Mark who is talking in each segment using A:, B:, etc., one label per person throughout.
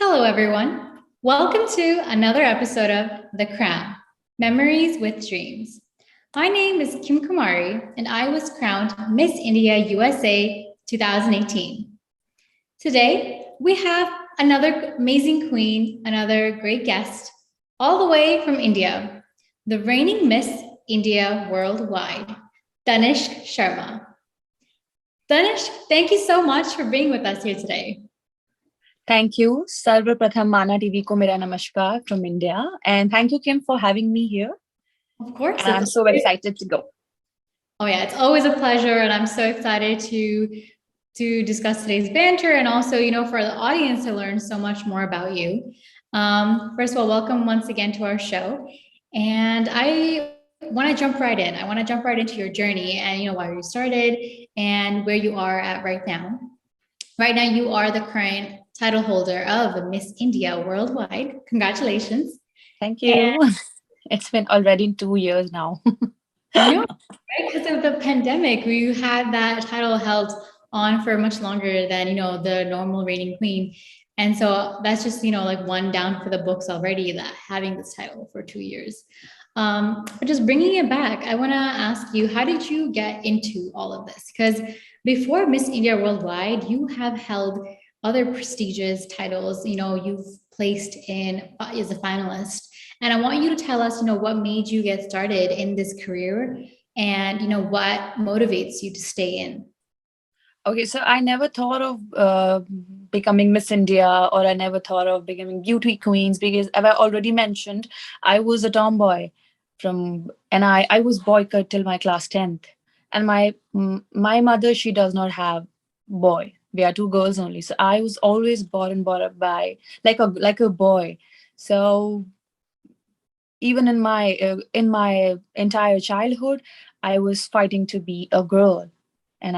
A: Hello, everyone. Welcome to another episode of The Crown Memories with Dreams. My name is Kim Kumari, and I was crowned Miss India USA 2018. Today, we have another amazing queen, another great guest, all the way from India, the reigning Miss India Worldwide, Tanishq Sharma. Tanishq, thank you so much for being with us here today.
B: Thank you. Sarvapratham Mana TV ko mera namaskar from India. And thank you, Kim, for having me here.
A: Of course.
B: And I'm so excited to go.
A: Oh yeah, it's always a pleasure. And I'm so excited to discuss today's banter and also, for the audience to learn so much more about you. First of all, welcome once again to our show. And I want to jump right in. I want to jump right into your journey and, why you started and where you are at right now. Right now, you are the current title holder of Miss India Worldwide. Congratulations.
B: Thank you. And it's been already 2 years now.
A: I know, right? Because of the pandemic, we had that title held on for much longer than, the normal reigning queen. And so that's just, like one down for the books already, that having this title for 2 years. But just bringing it back, I want to ask you, how did you get into all of this? Because before Miss India Worldwide, you have held other prestigious titles, you've placed in as a finalist. And I want you to tell us, what made you get started in this career and, what motivates you to stay in?
B: Okay, so I never thought of becoming Miss India, or I never thought of becoming beauty queens, because as I already mentioned, I was a tomboy and I was boycotted till my class 10th. And my mother, she does not have boy. We are 2 girls only. So I was always brought up by like a boy. So even in my entire childhood, I was fighting to be a girl. And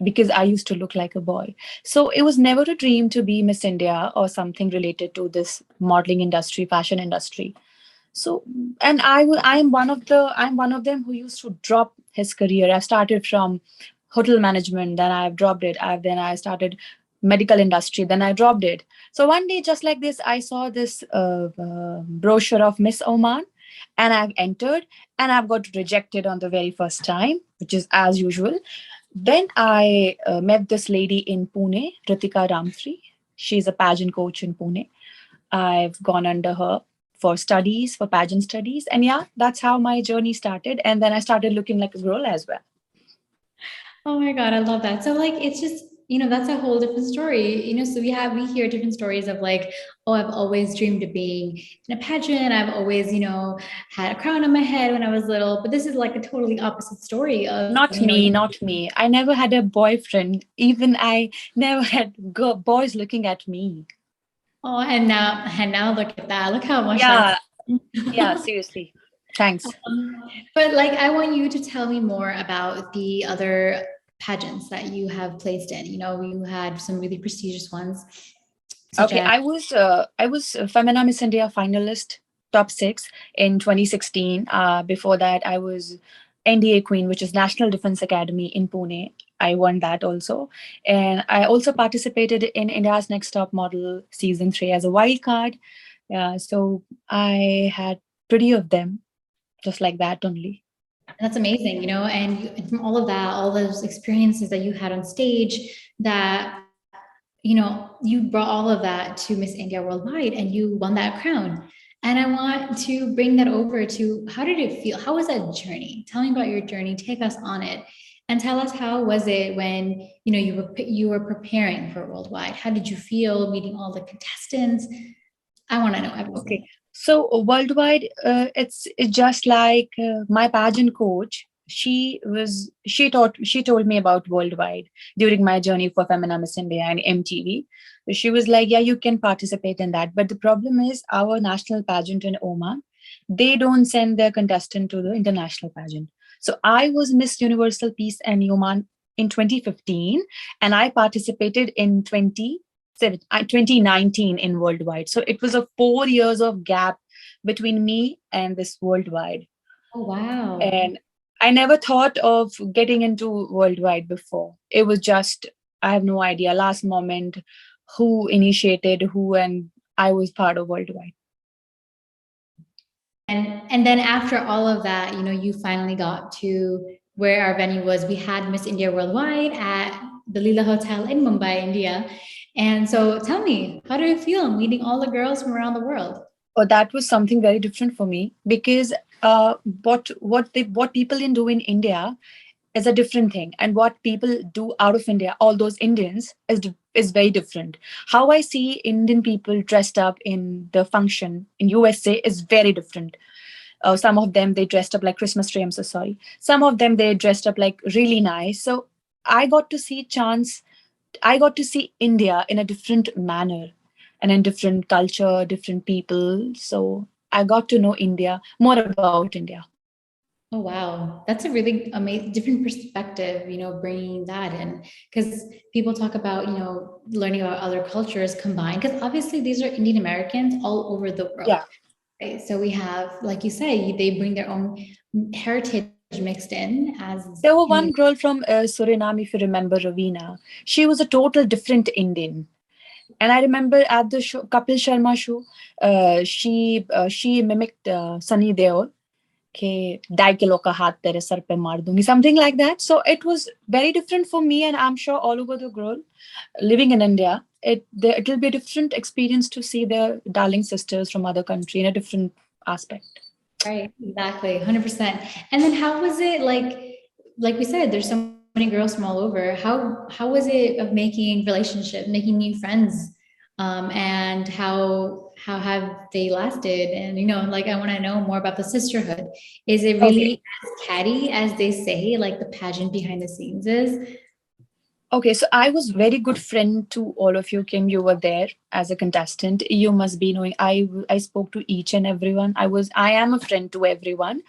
B: because I used to look like a boy. So it was never a dream to be Miss India or something related to this modeling industry, fashion industry. So, and I'm one of them who used to drop his career. I started from hotel management, then I've dropped it. Then I started medical industry, then I dropped it. So one day, just like this, I saw this brochure of Miss Oman, and I've entered, and I've got rejected on the very first time, which is as usual. Then I met this lady in Pune, Ritika Ramthri. She's a pageant coach in Pune. I've gone under her for pageant studies. And yeah, that's how my journey started. And then I started looking like a girl as well.
A: Oh my God, I love that. So like, it's just, that's a whole different story, so we hear different stories of like, oh, I've always dreamed of being in a pageant. I've always, had a crown on my head when I was little, but this is like a totally opposite story of
B: not me. I never had a boyfriend. Even I never had boys looking at me.
A: Oh, and now look at that. Look how much.
B: Yeah, seriously. Thanks.
A: But like, I want you to tell me more about the other pageants that you have placed in. You had some really prestigious ones.
B: Okay, I was Femina Miss India finalist, top 6 in 2016. Before that, I was NDA Queen, which is National Defense Academy in Pune. I won that also. And I also participated in India's Next Top Model Season 3 as a wild card. So I had pretty of them, just like that only.
A: That's amazing, and from all of that, all those experiences that you had on stage, that you brought all of that to Miss India Worldwide and you won that crown. And I want to bring that over to how did it feel? How was that journey? Tell me about your journey. Take us on it. And tell us how was it when you were preparing for Worldwide? How did you feel meeting all the contestants? I want to know
B: Okay.
A: everything.
B: So worldwide, it's just like my pageant coach. She told me about worldwide during my journey for Femina Miss India and MTV. She was like, yeah, you can participate in that, but the problem is our national pageant in Oman, they don't send their contestant to the international pageant. So I was Miss Universal Peace and Oman in 2015, and I participated in 2019 in worldwide. So it was a 4 years of gap between me and this worldwide.
A: Oh, wow.
B: And I never thought of getting into worldwide before. It was just, I have no idea, last moment, who initiated who, and I was part of worldwide.
A: And then after all of that, you finally got to where our venue was. We had Miss India Worldwide at the Leela Hotel in Mumbai, India. And so tell me, how did it feel meeting all the girls from around the world?
B: Oh, that was something very different for me because what people can do in India is a different thing, and what people do out of India, all those Indians, is very different. How I see Indian people dressed up in the function in USA is very different. Some of them they dressed up like Christmas tree. I'm so sorry. Some of them they dressed up like really nice. So I got to see chance. I got to see India in a different manner, and in different culture, different people. So I got to know India more about India.
A: Oh, wow. That's a really amazing, different perspective, bringing that in. Because people talk about, learning about other cultures combined, because obviously these are Indian Americans all over the world.
B: Yeah.
A: Right? So we have, like you say, they bring their own heritage mixed in as
B: There was
A: Indian.
B: one girl from Suriname, if you remember, Ravina. She was a total different Indian. And I remember at the show, Kapil Sharma show, she mimicked Sunny Deol. कि ढाई kilo का हाथ तेरे sir पे मार दूंगी, something like that. So it was very different for me, and I'm sure all over the world living in India, it will be a different experience to see their darling sisters from other country in a different aspect.
A: Right, exactly, 100%. And then how was it like we said, there's so many girls from all over. How was it of making relationships, making new friends? And how have they lasted? And like I want to know more about the sisterhood. Is it
B: Okay.
A: really as catty as they say, like the pageant behind the scenes is?
B: Okay, so I was very good friend to all of you. Kim, you were there as a contestant. You must be knowing. I spoke to each and everyone. I am a friend to everyone.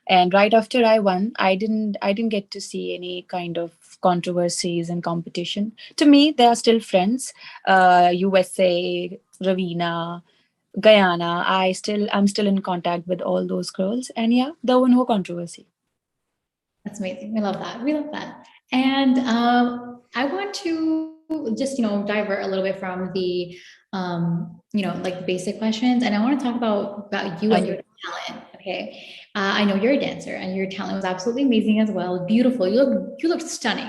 B: And right after I won, I didn't get to see any kind of controversies and competition. To me, they are still friends. USA, Ravina, Guyana. I'm still in contact with all those girls. And yeah, there were no controversy.
A: That's amazing. We love that. We love that. And I want to just, divert a little bit from the, like the basic questions. And I want to talk about you and your
B: Okay.
A: talent. Okay. I know you're a dancer and your talent was absolutely amazing as well. Beautiful. You look stunning.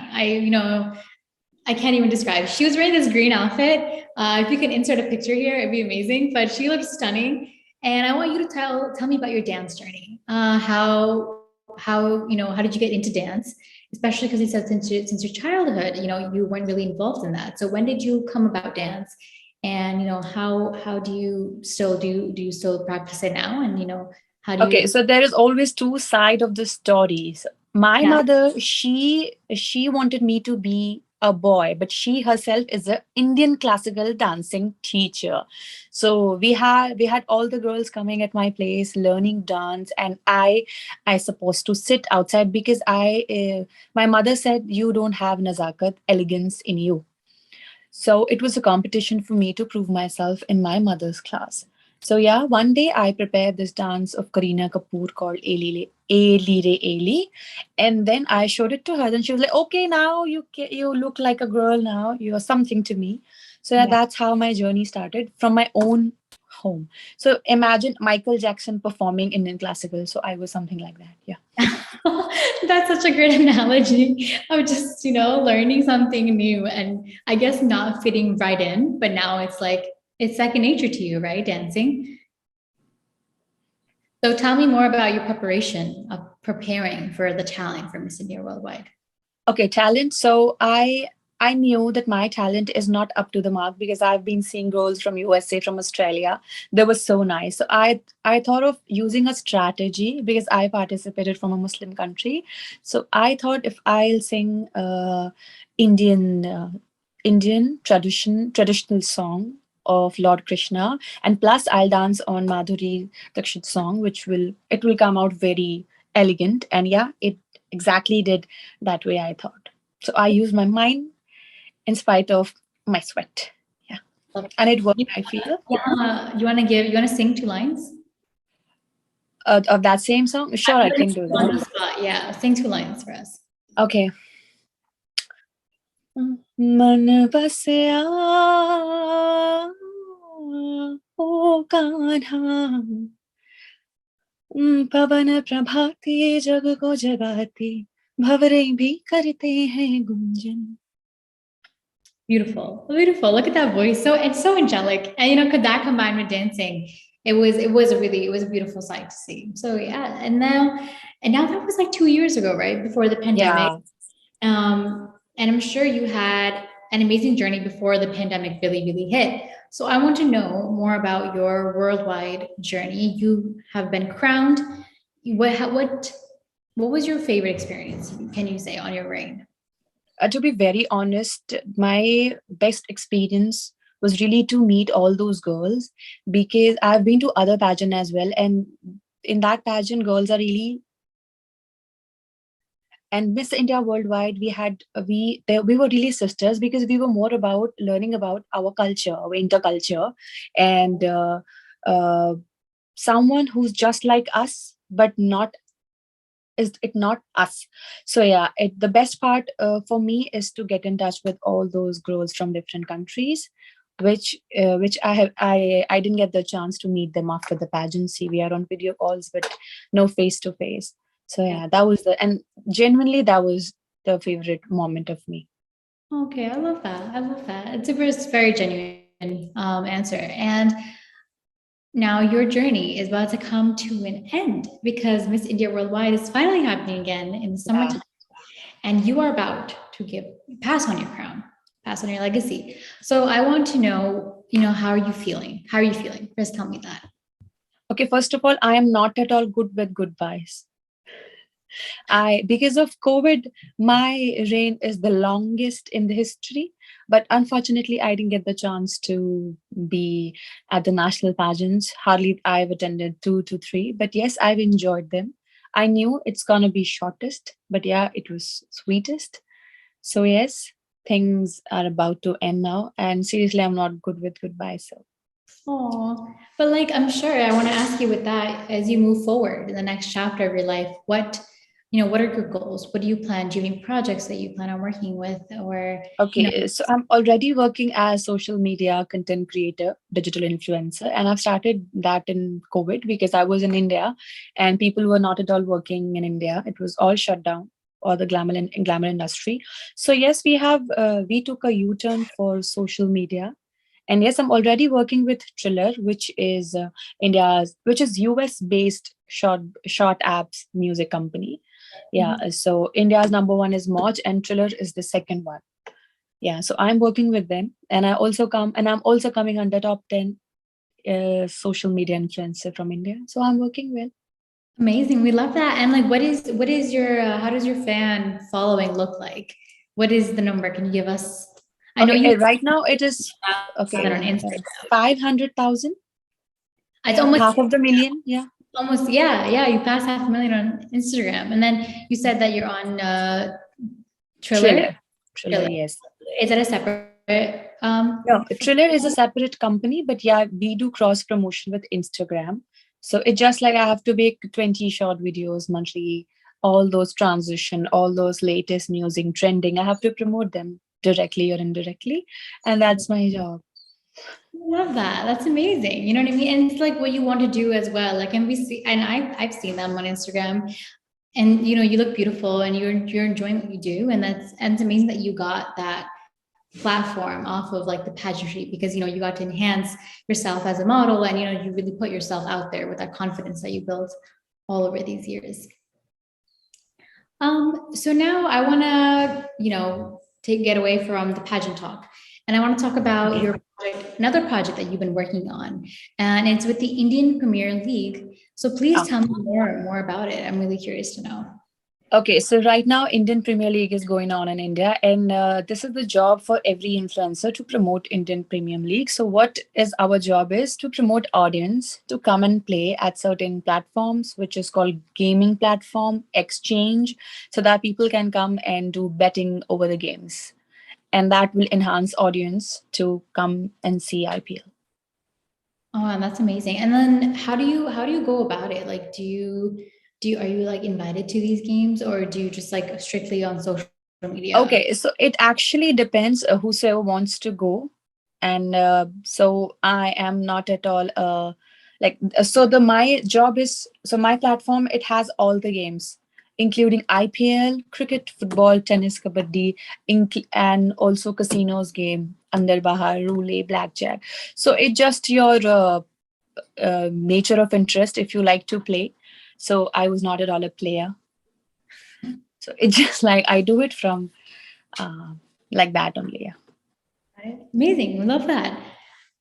A: I can't even describe. She was wearing this green outfit. If you can insert a picture here, it'd be amazing. But she looks stunning. And I want you to tell me about your dance journey. How did you get into dance? Especially because you said since your childhood, you weren't really involved in that. So when did you come about dance? And how do you still do you still practice it now? And how do
B: Okay,
A: you?
B: so there is always two side of the stories. My
A: Yeah.
B: mother, she wanted me to be a boy, but she herself is an Indian classical dancing teacher. So we had all the girls coming at my place learning dance, and I supposed to sit outside because my mother said you don't have nazakat elegance in you. So it was a competition for me to prove myself in my mother's class. So yeah, one day I prepared this dance of Kareena Kapoor called Eli Re Eli, and then I showed it to her. Then she was like, "Okay, now you look like a girl. Now you are something to me." So yeah,
A: Yeah.
B: that's how my journey started from my own home. So imagine Michael Jackson performing Indian classical. So I was something like that. Yeah.
A: That's such a great analogy of just, learning something new and I guess not fitting right in, but now it's second nature to you, right? Dancing. So tell me more about your preparation of preparing for the talent for Miss India Worldwide.
B: Okay, talent. So I knew that my talent is not up to the mark because I've been seeing girls from USA, from Australia. They were so nice. So I thought of using a strategy because I participated from a Muslim country. So I thought if I'll sing Indian Indian traditional song of Lord Krishna, and plus I'll dance on Madhuri Dixit song, it will come out very elegant. And yeah, it exactly did that way I thought. So I used my mind in spite of my sweat. Yeah. And it worked, I feel.
A: Yeah. You want to sing 2 lines?
B: Of that same song? Sure, I can do
A: On the
B: that.
A: spot, yeah. Sing 2 lines for us.
B: Okay. मन बसया ओ कान्हा पवन प्रभाते जग को जगाते भवरे भी करते हैं Gunjan.
A: Beautiful, beautiful. Look at that voice. So it's so angelic, and could that combine with dancing? It was a beautiful sight to see. So yeah, and now that was like 2 years ago, right before the pandemic.
B: Yeah.
A: And I'm sure you had an amazing journey before the pandemic really, really hit. So I want to know more about your worldwide journey. You have been crowned. What was your favorite experience? Can you say on your reign?
B: To be very honest, my best experience was really to meet all those girls because I've been to other pageant as well, and in that pageant, girls are really. And Miss India Worldwide, we were really sisters because we were more about learning about our culture, our interculture, and uh, someone who's just like us, but not is it not us. So yeah, the best part for me is to get in touch with all those girls from different countries, which I didn't get the chance to meet them after the pageancy. We are on video calls but no face to face. So yeah, that was and genuinely that was the favorite moment of me.
A: Okay, I love that. I love that. It's a very genuine answer. And now your journey is about to come to an end because Miss India Worldwide is finally happening again in the summertime. And you are about to pass on your crown, pass on your legacy. So I want to know, how are you feeling? How are you feeling? First, tell me that.
B: Okay, first of all, I am not at all good with goodbyes. Because of COVID, my reign is the longest in the history. But unfortunately, I didn't get the chance to be at the national pageants. Hardly I've attended 2 to 3. But yes, I've enjoyed them. I knew it's gonna be shortest, but yeah, it was sweetest. So yes, things are about to end now. And seriously, I'm not good with goodbye. So
A: Oh, but I'm sure I want to ask you with that as you move forward in the next chapter of your life, what are your goals? What do you plan? Do you have any projects that you plan on working with or,
B: okay, so I'm already working as social media content creator, digital influencer, and I've started that in COVID because I was in India and people were not at all working in India. It was all shut down, or the glamour industry. So yes, we took a U-turn for social media. And yes, I'm already working with Triller, which is US based short apps music company. Yeah, so India's number one is Moj, and Triller is the second one. Yeah, so I'm working with them, and I'm also coming under top 10 social media influencer from India. So I'm working well.
A: Amazing. We love that. And what is your how does your fan following look like? What is the number? Can you give us? I know
B: Okay,
A: you
B: right now it is
A: that on Instagram.
B: 500,000.
A: It's
B: Yeah,
A: almost
B: half of the million. Yeah,
A: almost yeah. You passed 500,000 on Instagram, and then you said that you're on Triller.
B: Triller, yes.
A: Is that a separate?
B: No, Triller is a separate company, but yeah, we do cross promotion with Instagram. So it's just like I have to make 20 short videos monthly, all those transition, all those latest news in trending. I have to promote them directly or indirectly. And that's my job.
A: love that. That's amazing. You know what I mean? And it's like what you want to do as well. Like, and we see, and I've seen them on Instagram, and you look beautiful, and you're enjoying what you do, and it's amazing that you got that platform off of like the pageantry, because you got to enhance yourself as a model, and you really put yourself out there with that confidence that you built all over these years. So now I want to, take get away from the pageant talk, and I want to talk about
B: Okay.
A: your project, another project that you've been working on, and it's with the Indian Premier League. So please
B: Ah,
A: tell me more about it. I'm really curious to know.
B: okay, so right now Indian Premier League is going on in India, and this is the job for every influencer to promote Indian Premium League. So what is our job is to promote audience to come and play at certain platforms, which is called gaming platform exchange, so that people can come and do betting over the games, and that will enhance audience to come and see IPL.
A: Oh, and that's amazing. And then how do you go about it? Like, are you like invited to these games, or do you just like strictly on social media?
B: Okay, so it actually depends whosoever wants to go, and so I am not at all so the my job is, so my platform, it has all the games, including IPL, cricket, football, tennis, kabaddi, and also casinos game, Andar Bahar, Roulette, Blackjack. So it just your nature of interest if you like to play. So I was not at all a player. So it's just like I do it from uh, like that only. Yeah.
A: Right? Amazing. We love that.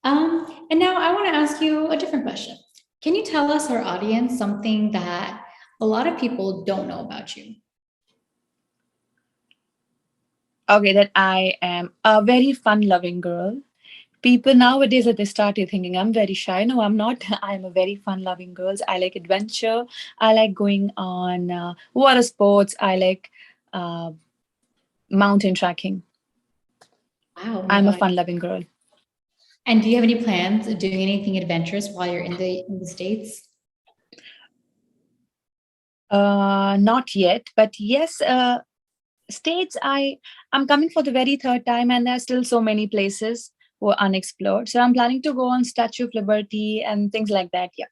A: And now I want to ask you a different question. Can you tell us, our audience, something that a lot of people don't know about you?
B: Okay, that I am a very fun-loving girl. People nowadays at they started thinking I'm very shy. No, I'm not. I'm a very fun-loving girl. I like adventure. I like going on water sports. I like uh, mountain trekking.
A: Wow, oh my
B: I'm a
A: God.
B: fun-loving girl.
A: And do you have any plans of doing anything adventurous while you're in the States?
B: Not yet, but yes, states. I'm coming for the very third time, and there's still so many places who are unexplored. So I'm planning to go on Statue of Liberty and things like that. Yeah.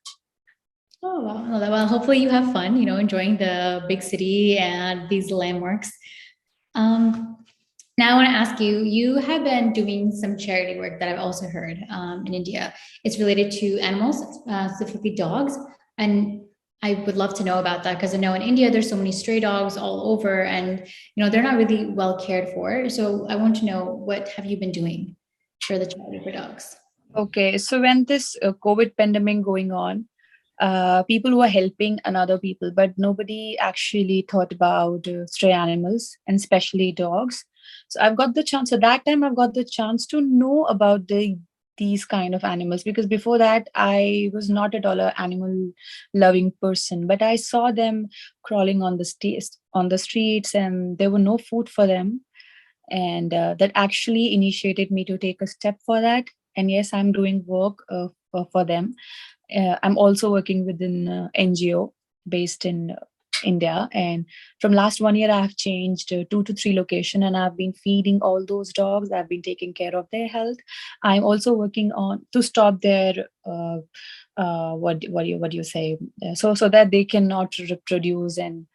A: Oh, wow. Well, hopefully you have fun, enjoying the big city and these landmarks. Um, Now I want to ask you, you have been doing some charity work that I've also heard in India. It's related to animals, specifically dogs. And I would love to know about that, because I know in India there's so many stray dogs all over, and they're not really well cared for. So I want to know, what have you been doing for the charity for dogs?
B: Okay, so when this COVID pandemic going on, people were helping another people, but nobody actually thought about stray animals and especially dogs. So I've got the chance. So that time I've got the chance to know about these kind of animals, because before that I was not at all an animal loving person. But I saw them crawling on the streets, and there were no food for them, and that actually initiated me to take a step for that. And yes, I'm doing work for them. I'm also working within NGO based in India, and from last 1 year I have changed 2 to 3 location, and I've been feeding all those dogs. I've been taking care of their health. I'm also working on to stop their what do you say, so that they cannot reproduce, and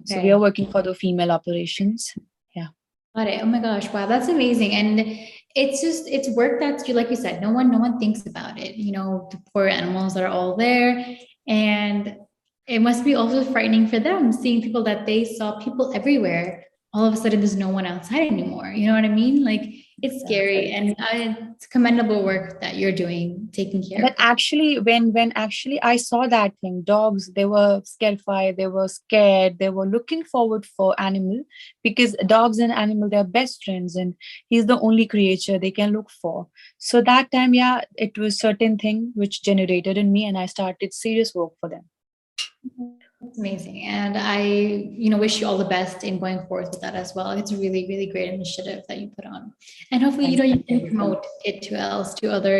B: so we are
A: Okay.
B: working for the female operations. Yeah.
A: Got it. Oh my gosh. Wow. That's amazing. And it's work that's, like you said, no one thinks about it. The poor animals that are all there. And it must be also frightening for them, seeing people that they saw, people everywhere. All of a sudden, there's no one outside anymore. You know what I mean? Like, it's
B: Yeah.
A: scary, and it's commendable work that you're doing, taking care
B: But
A: of them.
B: actually, when actually I saw that thing, dogs, they were scarified, they were scared, they were looking forward for animal, because dogs and animal, they're best friends, and he's the only creature they can look for. So that time, yeah, it was certain thing which generated in me, and I started serious work for them.
A: That's amazing. And I, wish you all the best in going forth with that as well. It's a really, really great initiative that you put on. And hopefully,
B: Thank
A: you
B: you.
A: can promote it to other,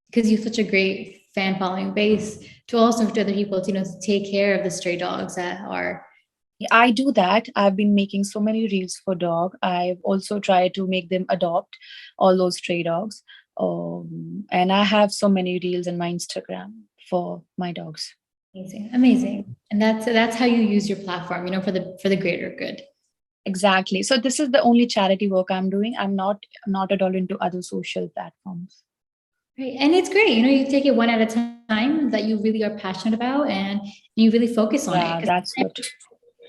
A: because you have such a great fan following base, to also to other people to, to take care of the stray dogs that are.
B: I do that. I've been making so many reels for dog. I've also tried to make them adopt all those stray dogs. And I have so many reels in my Instagram for my dogs.
A: Amazing, amazing. And that's how you use your platform, for the greater good.
B: Exactly. So this is the only charity work I'm doing. I'm not at all into other social platforms.
A: Right. And it's great. You take it one at a time that you really are passionate about and you really focus on
B: Yeah,
A: it.
B: that's what.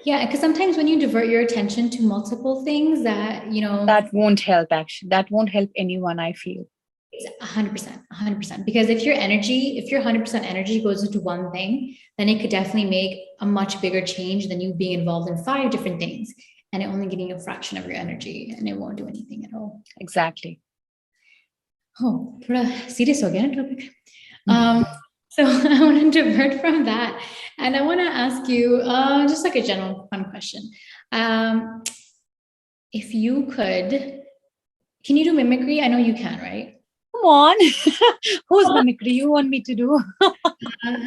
A: Yeah, because sometimes when you divert your attention to multiple things
B: That won't help actually. That won't help anyone, I feel.
A: it's 100%, 100%. Because if your 100% energy goes into one thing, then it could definitely make a much bigger change than you being involved in 5 different things and it only getting a fraction of your energy and it won't do anything at all.
B: Exactly.
A: Oh, थोड़ा serious हो गया ना topic. So I want to divert from that, and I want to ask you just like a general fun question. If you could, can you do mimicry? I know you can, right?
B: Come on. Whose mimicry you want me to do?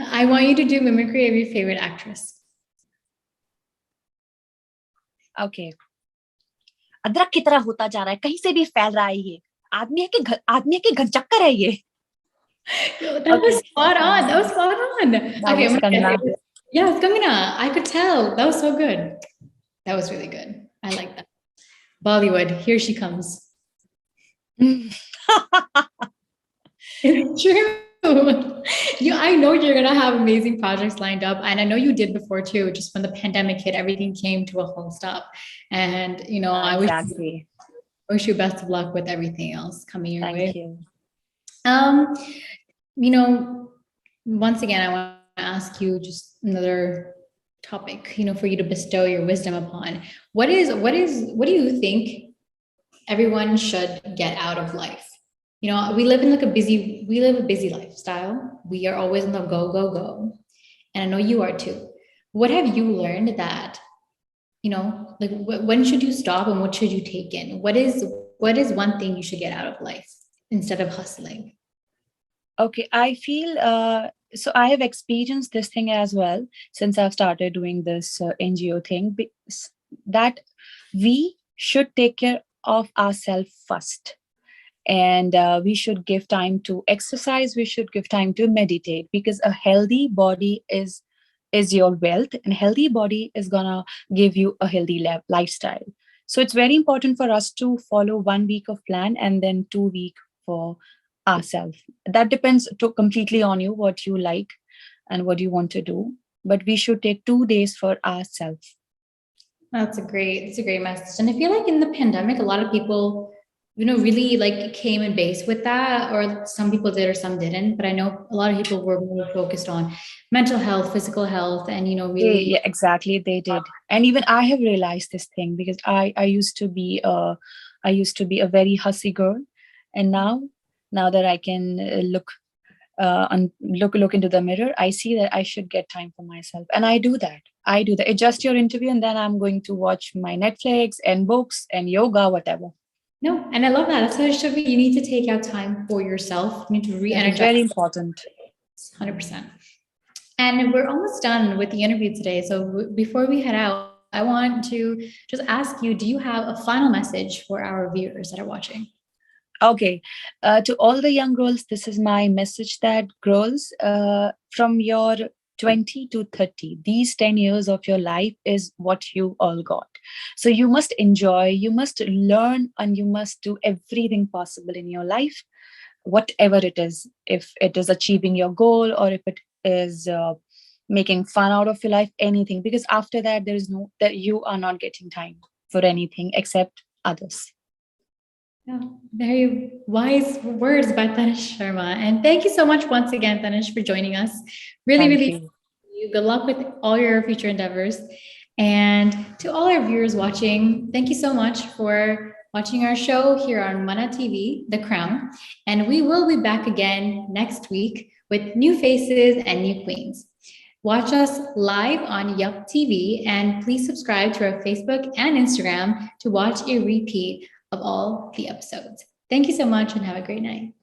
A: I want you to do mimicry of your favorite actress.
B: Okay. अदरक की तरह होता जा रहा है, कहीं से भी फैल रहा है ये. आदमी के घर चक्कर है ये.
A: That was spot on. That was spot on.
B: Okay, was Kangana.
A: Yeah, it's Kangana. I could tell. That was so good. That was really good. I like that. Bollywood, here she comes. It's true. I know you're gonna have amazing projects lined up, and I know you did before too. Just when the pandemic hit, everything came to a full stop. And I wish you best of luck with everything else coming your way.
B: Thank you.
A: Once again, I want to ask you just another topic, for you to bestow your wisdom upon. What do you think everyone should get out of life? We live a busy lifestyle. We are always on the go, go, go. And I know you are too. What have you learned that, when should you stop and what should you take in? What is one thing you should get out of life instead of hustling?
B: Okay, I feel so I have experienced this thing as well since I've started doing this NGO thing, that we should take care of ourselves first. And we should give time to exercise. We should give time to meditate, because a healthy body is your wealth, and healthy body is gonna give you a healthy lifestyle. So it's very important for us to follow 1 week of plan and then 2 week for ourselves. That depends completely on you, what you like and what you want to do. But we should take 2 days for ourselves.
A: That's a great message. And I feel like in the pandemic, a lot of people, really came in base with that, or some people did or some didn't. But I know a lot of people were more focused on mental health, physical health, and really.
B: Yeah, exactly, they did. And even I have realized this thing, because I used to be a very hussy girl, and now that I can look into the mirror, I see that I should get time for myself, and I do that. It's just your interview, and then I'm going to watch my Netflix and books and yoga, whatever.
A: No, and I love that. That's how it should be. You need to take out time for yourself. You need to re-energize.
B: It's very important.
A: 100%. And we're almost done with the interview today. So before we head out, I want to just ask you, do you have a final message for our viewers that are watching?
B: Okay. To all the young girls, this is my message, that girls, from your 20 to 30, these 10 years of your life is what you all got. So you must enjoy, you must learn, and you must do everything possible in your life, whatever it is. If it is achieving your goal, or if it is making fun out of your life, anything. Because after that, that you are not getting time for anything except others.
A: Yeah, very wise words by Tanish Sharma. And thank you so much once again, Tanish, for joining us. Really good luck with all your future endeavors. And to all our viewers watching, thank you so much for watching our show here on Mana TV, The Crown. And we will be back again next week with new faces and new queens. Watch us live on YUPP TV, and please subscribe to our Facebook and Instagram to watch a repeat of all the episodes. Thank you so much and have a great night.